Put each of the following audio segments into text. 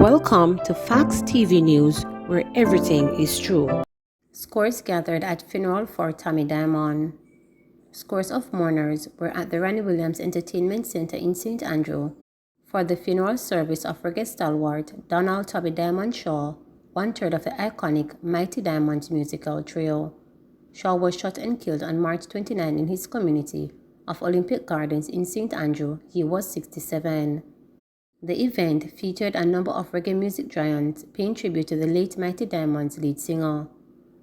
Welcome to Facts TV News, where everything is true. Scores gathered at funeral for Tommy Diamond. Scores of mourners were at the Randy Williams Entertainment Center in St. Andrew for the funeral service of reggae stalwart Donald Tommy Diamond Shaw, one-third of the iconic Mighty Diamonds musical trio. Shaw was shot and killed on March 29 in his community of Olympic Gardens in St. Andrew. He was 67. The event featured a number of reggae music giants paying tribute to the late Mighty Diamonds lead singer.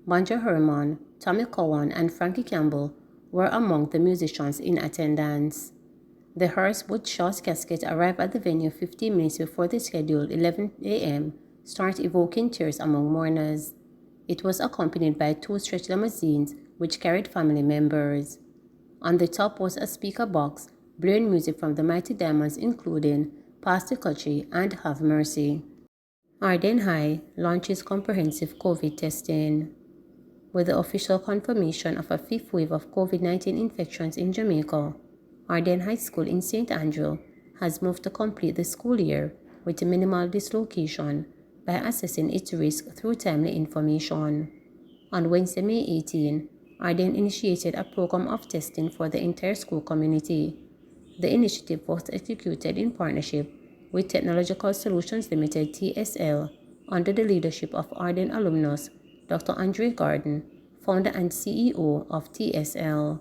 Banjo Herman, Tommy Cowan, and Frankie Campbell were among the musicians in attendance. The hearse with Shaw's casket arrived at the venue 15 minutes before the scheduled 11 a.m. start, evoking tears among mourners. It was accompanied by two stretch limousines which carried family members. On the top was a speaker box blaring music from the Mighty Diamonds, including Pass the Country and Have Mercy. Arden High launches comprehensive COVID testing. With the official confirmation of a fifth wave of COVID-19 infections in Jamaica, Arden High School in St. Andrew has moved to complete the school year with minimal dislocation by assessing its risk through timely information. On Wednesday, May 18, Arden initiated a program of testing for the entire school community. The initiative was executed in partnership with Technological Solutions Limited (TSL) under the leadership of Arden alumnus Dr. Andre Garden, founder and CEO of TSL.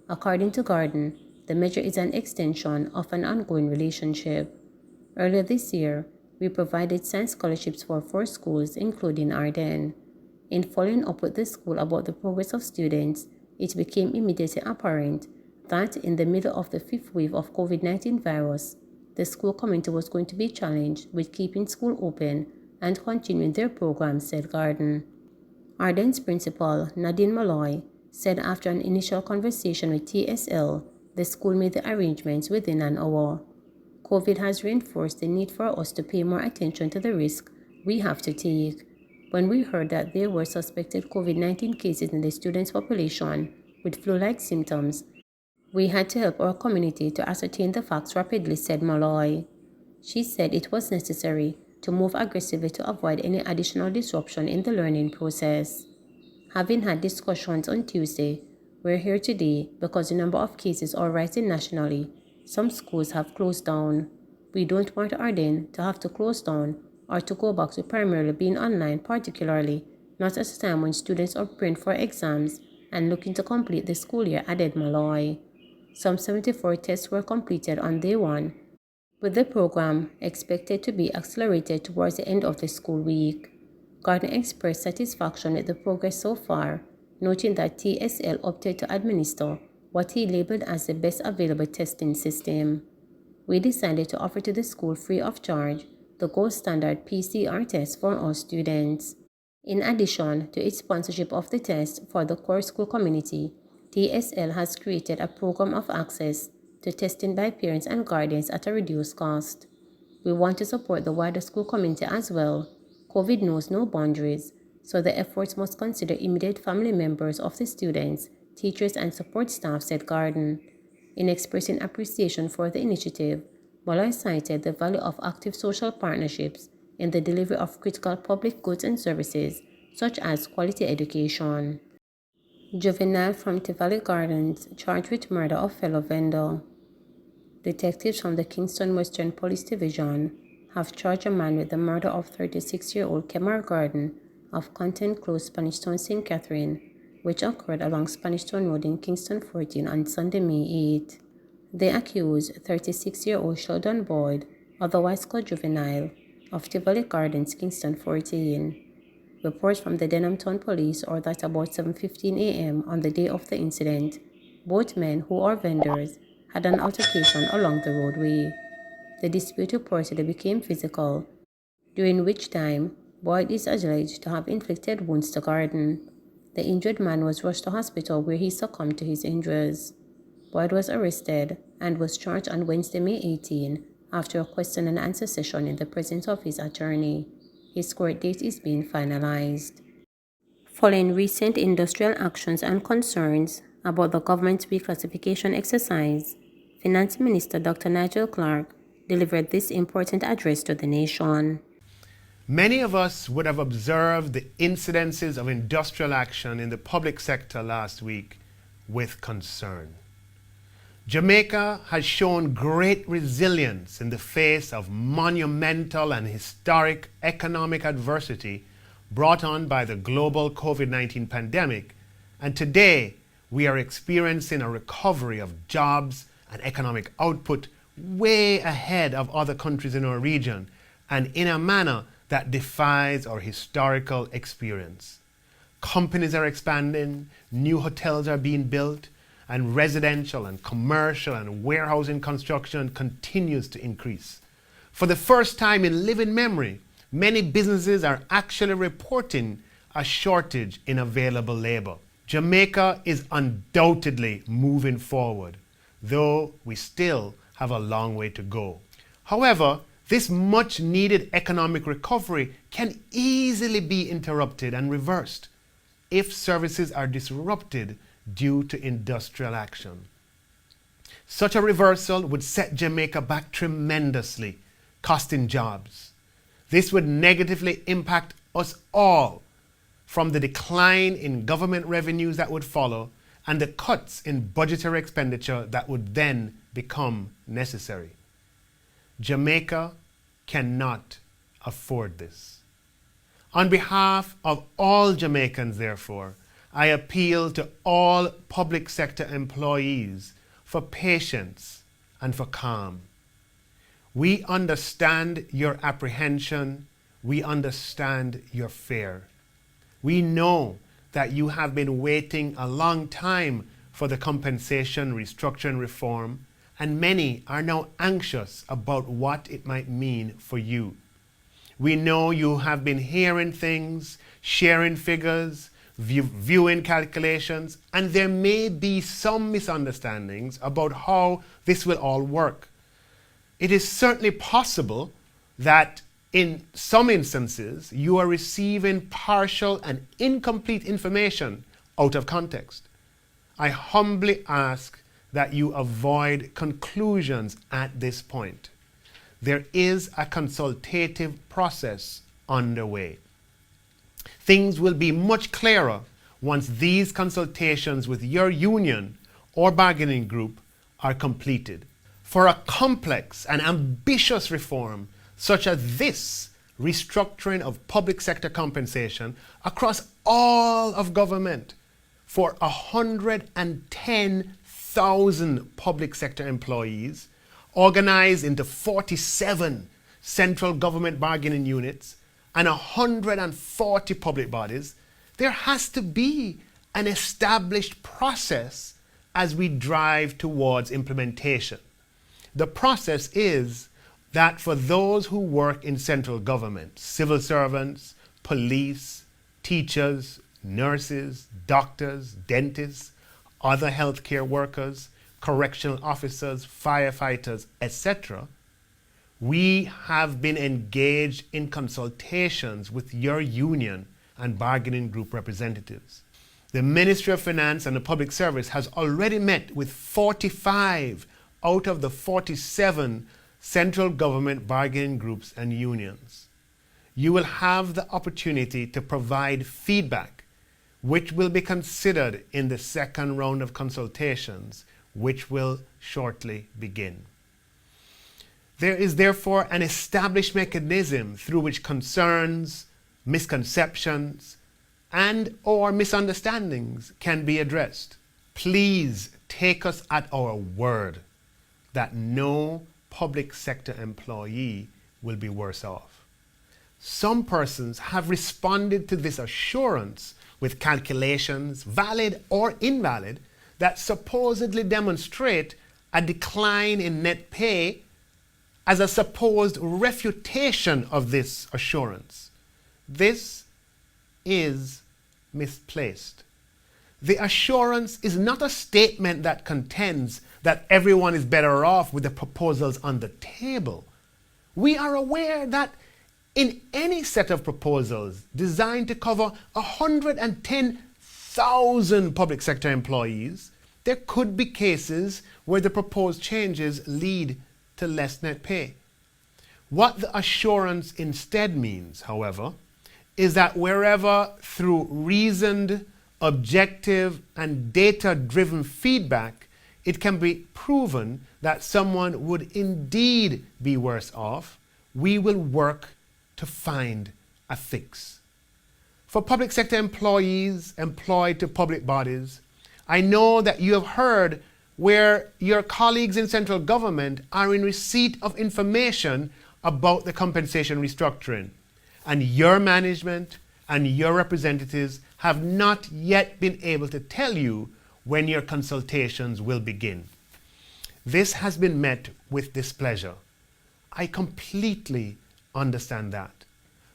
According to Garden, the measure is an extension of an ongoing relationship. Earlier this year, we provided science scholarships for 4 schools, including Arden. In following up with the school about the progress of students, it became immediately apparent that in the middle of the fifth wave of COVID-19 virus, the school community was going to be challenged with keeping school open and continuing their programs, said Garden. Arden's principal, Nadine Malloy, said after an initial conversation with TSL, the school made the arrangements within an hour. COVID has reinforced the need for us to pay more attention to the risk we have to take. When we heard that there were suspected COVID-19 cases in the students' population with flu-like symptoms, we had to help our community to ascertain the facts rapidly, said Malloy. She said it was necessary to move aggressively to avoid any additional disruption in the learning process. Having had discussions on Tuesday, we're here today because the number of cases are rising nationally. Some schools have closed down. We don't want Arden to have to close down or to go back to primarily being online, particularly not at a time when students are preparing for exams and looking to complete the school year, added Malloy. Some 74 tests were completed on day 1, with the program expected to be accelerated towards the end of the school week. Gardner expressed satisfaction with the progress so far, noting that TSL opted to administer what he labeled as the best available testing system. We decided to offer to the school free of charge the gold standard PCR test for all students. In addition to its sponsorship of the test for the core school community, TSL has created a program of access to testing by parents and guardians at a reduced cost. We want to support the wider school community as well. COVID knows no boundaries, so the efforts must consider immediate family members of the students, teachers, and support staff, said Garden. In expressing appreciation for the initiative, Malloy cited the value of active social partnerships in the delivery of critical public goods and services, such as quality education. Juvenile from Tivoli Gardens charged with murder of fellow vendor. Detectives from the Kingston Western Police Division have charged a man with the murder of 36-year-old Kemar Garden of Content Close, Spanish Town, St. Catherine, which occurred along Spanish Town Road in Kingston 14 on Sunday, May 8. They accused 36-year-old Sheldon Boyd, otherwise called Juvenile, of Tivoli Gardens, Kingston 14. Reports from the Denham Town Police are that about 7:15 a.m. on the day of the incident, both men, who are vendors, had an altercation along the roadway. The dispute reportedly became physical, during which time Boyd is alleged to have inflicted wounds to Garden. The injured man was rushed to hospital where he succumbed to his injuries. Boyd was arrested and was charged on Wednesday, May 18, after a question and answer session in the presence of his attorney. His court date is being finalized. Following recent industrial actions and concerns about the government's reclassification exercise, Finance Minister Dr. Nigel delivered this important address to the nation. Many of us would have observed the incidences of industrial action in the public sector last week with concern. Jamaica has shown great resilience in the face of monumental and historic economic adversity brought on by the global COVID-19 pandemic, and today we are experiencing a recovery of jobs and economic output way ahead of other countries in our region, and in a manner that defies our historical experience. Companies are expanding, new hotels are being built, and residential and commercial and warehousing construction continues to increase. For the first time in living memory, many businesses are actually reporting a shortage in available labor. Jamaica is undoubtedly moving forward, though we still have a long way to go. However, this much needed economic recovery can easily be interrupted and reversed if services are disrupted due to industrial action. Such a reversal would set Jamaica back tremendously, costing jobs. This would negatively impact us all, from the decline in government revenues that would follow and the cuts in budgetary expenditure that would then become necessary. Jamaica cannot afford this. On behalf of all Jamaicans, therefore, I appeal to all public sector employees for patience and for calm. We understand your apprehension. We understand your fear. We know that you have been waiting a long time for the compensation restructuring reform, and many are now anxious about what it might mean for you. We know you have been hearing things, sharing figures, viewing calculations, and there may be some misunderstandings about how this will all work. It is certainly possible that in some instances you are receiving partial and incomplete information out of context. I humbly ask that you avoid conclusions at this point. There is a consultative process underway. Things will be much clearer once these consultations with your union or bargaining group are completed. For a complex and ambitious reform such as this restructuring of public sector compensation across all of government for 110,000 public sector employees organized into 47 central government bargaining units and 140 public bodies, there has to be an established process as we drive towards implementation. The process is that for those who work in central government, civil servants, police, teachers, nurses, doctors, dentists, other healthcare workers, correctional officers, firefighters, etc., we have been engaged in consultations with your union and bargaining group representatives. The Ministry of Finance and the Public Service has already met with 45 out of the 47 central government bargaining groups and unions. You will have the opportunity to provide feedback, which will be considered in the second round of consultations, which will shortly begin. There is therefore an established mechanism through which concerns, misconceptions, and/or misunderstandings can be addressed. Please take us at our word that no public sector employee will be worse off. Some persons have responded to this assurance with calculations, valid or invalid, that supposedly demonstrate a decline in net pay as a supposed refutation of this assurance. This is misplaced. The assurance is not a statement that contends that everyone is better off with the proposals on the table. We are aware that in any set of proposals designed to cover 110,000 public sector employees, there could be cases where the proposed changes lead to less net pay. What the assurance instead means, however, is that wherever through reasoned, objective, and data-driven feedback, it can be proven that someone would indeed be worse off, we will work to find a fix. For public sector employees employed to public bodies, I know that you have heard where your colleagues in central government are in receipt of information about the compensation restructuring, and your management and your representatives have not yet been able to tell you when your consultations will begin. This has been met with displeasure. I completely understand that.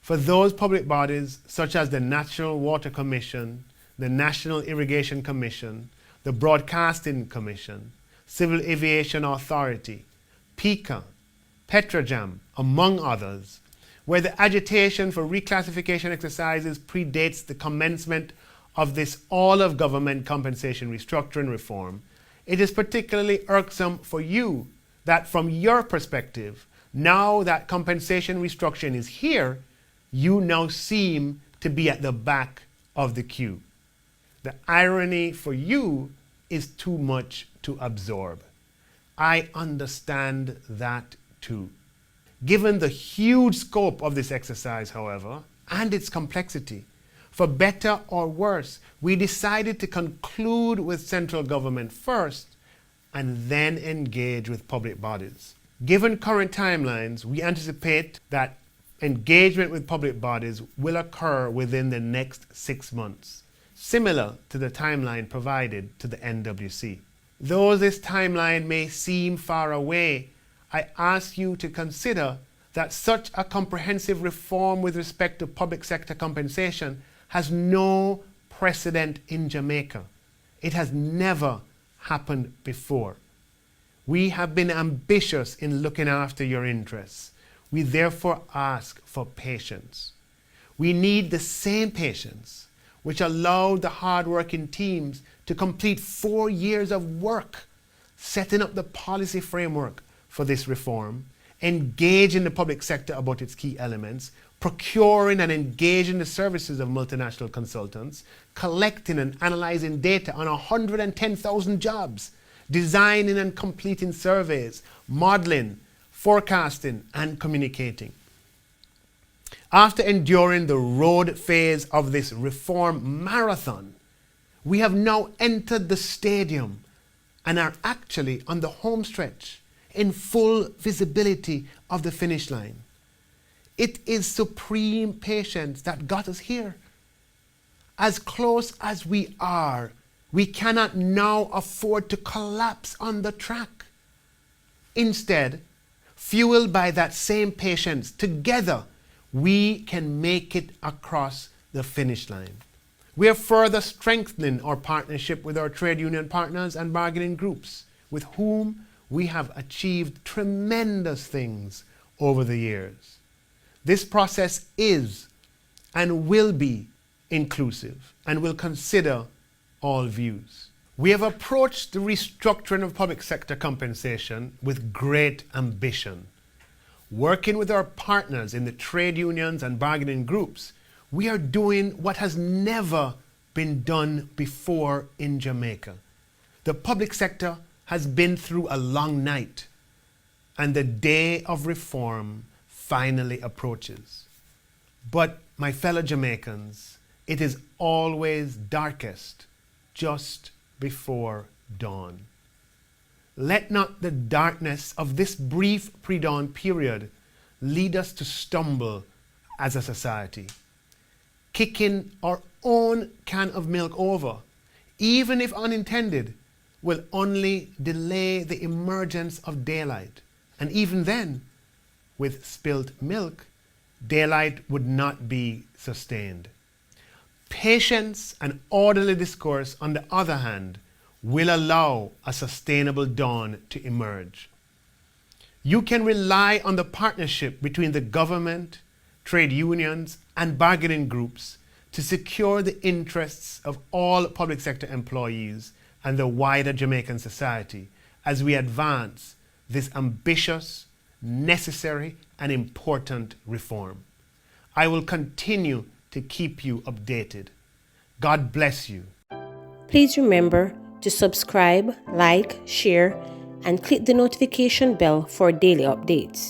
For those public bodies such as the National Water Commission, the National Irrigation Commission, the Broadcasting Commission, Civil Aviation Authority, PICA, Petrojam, among others, where the agitation for reclassification exercises predates the commencement of this all-of-government compensation restructuring reform, it is particularly irksome for you that from your perspective, now that compensation restructuring is here, you now seem to be at the back of the queue. The irony for you is too much to absorb. I understand that too. Given the huge scope of this exercise, however, and its complexity, for better or worse, we decided to conclude with central government first and then engage with public bodies. Given current timelines, we anticipate that engagement with public bodies will occur within the next 6 months, similar to the timeline provided to the NWC. Though this timeline may seem far away, I ask you to consider that such a comprehensive reform with respect to public sector compensation has no precedent in Jamaica. It has never happened before. We have been ambitious in looking after your interests. We therefore ask for patience. We need the same patience which allowed the hard-working teams to complete 4 years of work setting up the policy framework for this reform, engaging the public sector about its key elements, procuring and engaging the services of multinational consultants, collecting and analyzing data on 110,000 jobs, designing and completing surveys, modeling, forecasting, and communicating. After enduring the road phase of this reform marathon, we have now entered the stadium and are actually on the home stretch in full visibility of the finish line. It is supreme patience that got us here. As close as we are, we cannot now afford to collapse on the track. Instead, fueled by that same patience, together we can make it across the finish line. We are further strengthening our partnership with our trade union partners and bargaining groups, with whom we have achieved tremendous things over the years. This process is and will be inclusive and will consider all views. We have approached the restructuring of public sector compensation with great ambition. Working with our partners in the trade unions and bargaining groups, we are doing what has never been done before in Jamaica. The public sector has been through a long night, and the day of reform finally approaches. But, my fellow Jamaicans, it is always darkest just before dawn. Let not the darkness of this brief pre-dawn period lead us to stumble as a society. Kicking our own can of milk over, even if unintended, will only delay the emergence of daylight. And even then, with spilt milk, daylight would not be sustained. Patience and orderly discourse, on the other hand, will allow a sustainable dawn to emerge. You can rely on the partnership between the government, trade unions, and bargaining groups to secure the interests of all public sector employees and the wider Jamaican society as we advance this ambitious necessary and important reform. I will continue to keep you updated. God bless you. Please remember to subscribe, like, share, and click the notification bell for daily updates.